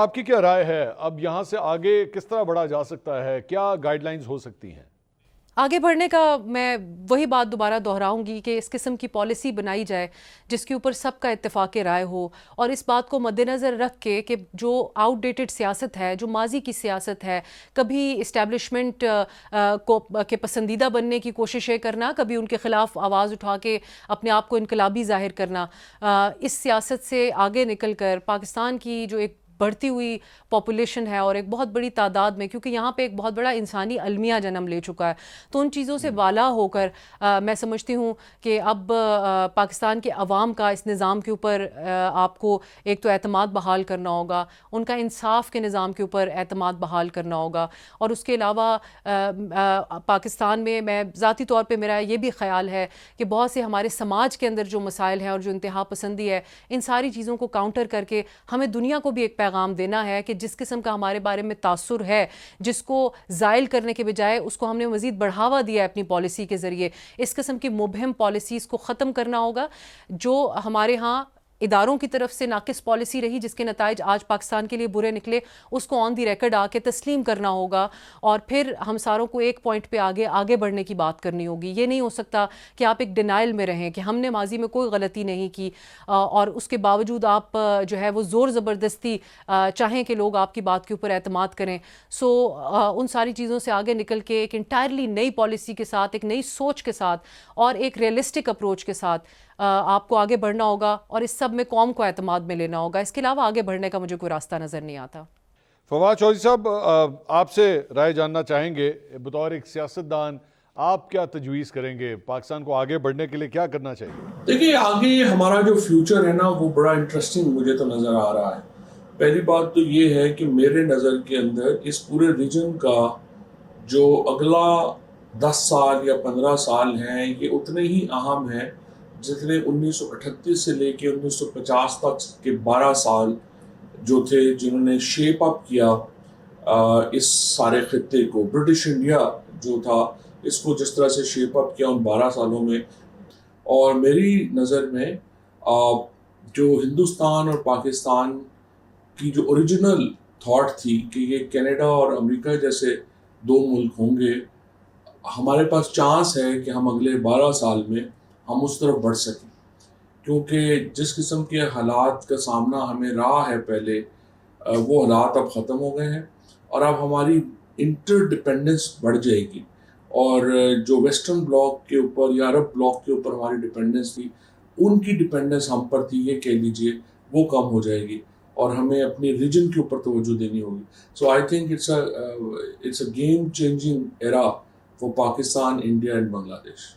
آپ کی کیا رائے ہے؟ اب یہاں سے آگے کس طرح بڑھا جا سکتا ہے؟ کیا گائیڈ لائنز ہو سکتی ہیں؟ آگے بڑھنے کا میں وہی بات دوبارہ دہراؤں گی کہ اس قسم کی پالیسی بنائی جائے جس کے اوپر سب کا اتفاق رائے ہو، اور اس بات کو مد نظر رکھ کے کہ جو آؤٹ ڈیٹڈ سیاست ہے، جو ماضی کی سیاست ہے، کبھی اسٹیبلشمنٹ کے پسندیدہ بننے کی کوششیں کرنا، کبھی ان کے خلاف آواز اٹھا کے اپنے آپ کو انقلابی ظاہر کرنا، اس سیاست سے آگے نکل کر پاکستان کی جو ایک بڑھتی ہوئی پاپولیشن ہے اور ایک بہت بڑی تعداد میں، کیونکہ یہاں پہ ایک بہت بڑا انسانی المیہ جنم لے چکا ہے، تو ان چیزوں سے والا ہو کر میں سمجھتی ہوں کہ اب پاکستان کے عوام کا اس نظام کے اوپر آپ کو ایک تو اعتماد بحال کرنا ہوگا، ان کا انصاف کے نظام کے اوپر اعتماد بحال کرنا ہوگا، اور اس کے علاوہ پاکستان میں ذاتی طور پہ میرا یہ بھی خیال ہے کہ بہت سے ہمارے سماج کے اندر جو مسائل ہیں اور جو انتہا پسندی ہے، ان ساری چیزوں کو کاؤنٹر کر کے ہمیں دنیا کو بھی ایک پیغام دینا ہے کہ جس قسم کا ہمارے بارے میں تاثر ہے، جس کو زائل کرنے کے بجائے اس کو ہم نے مزید بڑھاوا دیا ہے اپنی پالیسی کے ذریعے، اس قسم کی مبہم پالیسیز کو ختم کرنا ہوگا جو ہمارے ہاں اداروں کی طرف سے ناقص پالیسی رہی، جس کے نتائج آج پاکستان کے لیے برے نکلے، اس کو آن دی ریکارڈ آ کے تسلیم کرنا ہوگا، اور پھر ہم ساروں کو ایک پوائنٹ پہ آگے بڑھنے کی بات کرنی ہوگی۔ یہ نہیں ہو سکتا کہ آپ ایک ڈینائل میں رہیں کہ ہم نے ماضی میں کوئی غلطی نہیں کی، اور اس کے باوجود آپ جو ہے وہ زور زبردستی چاہیں کہ لوگ آپ کی بات کے اوپر اعتماد کریں۔ ان ساری چیزوں سے آگے نکل کے ایک انٹائرلی نئی پالیسی کے ساتھ، ایک نئی سوچ کے ساتھ اور ایک ریئلسٹک اپروچ کے ساتھ آپ کو آگے بڑھنا ہوگا، اور اس سب میں قوم کو اعتماد میں لینا ہوگا۔ اس کے علاوہ آگے بڑھنے کا مجھے کوئی راستہ نظر نہیں آتا۔ فواد چودھری صاحب، آپ سے رائے جاننا چاہیں گے، بطور ایک سیاستدان آپ کیا تجویز کریں گے؟ پاکستان کو آگے بڑھنے کے لیے کیا کرنا چاہیے؟ دیکھیے، آگے ہمارا جو فیوچر ہے نا، وہ بڑا انٹرسٹنگ مجھے تو نظر آ رہا ہے۔ پہلی بات تو یہ ہے کہ میرے نظر کے اندر اس پورے ریجن کا جو اگلا 10 سال یا 15 سال ہیں، یہ اتنے ہی اہم ہیں جتنے 1938 سے لے کے 1950 تک کے 12 سال جو تھے، جنہوں نے شیپ اپ کیا اس سارے خطے کو۔ برٹش انڈیا جو تھا، اس کو جس طرح سے شیپ اپ کیا ان 12 سالوں میں، اور میری نظر میں جو ہندوستان اور پاکستان کی جو اوریجنل تھاٹ تھی کہ یہ کینیڈا اور امریکہ جیسے دو ملک ہوں گے، ہمارے پاس چانس ہے کہ ہم اگلے 12 سال میں ہم اس طرف بڑھ سکیں، کیونکہ جس قسم کے حالات کا سامنا ہمیں رہا ہے پہلے، وہ حالات اب ختم ہو گئے ہیں، اور اب ہماری انٹر ڈپینڈنس بڑھ جائے گی، اور جو ویسٹرن بلاک کے اوپر یا عرب بلاک کے اوپر ہماری ڈپینڈنس تھی، ان کی ڈپینڈنس ہم پر تھی، یہ کہہ لیجئے، وہ کم ہو جائے گی، اور ہمیں اپنی ریجن کے اوپر توجہ دینی ہوگی۔ So I think it's a game changing era for Pakistan, India and بنگلہ دیش۔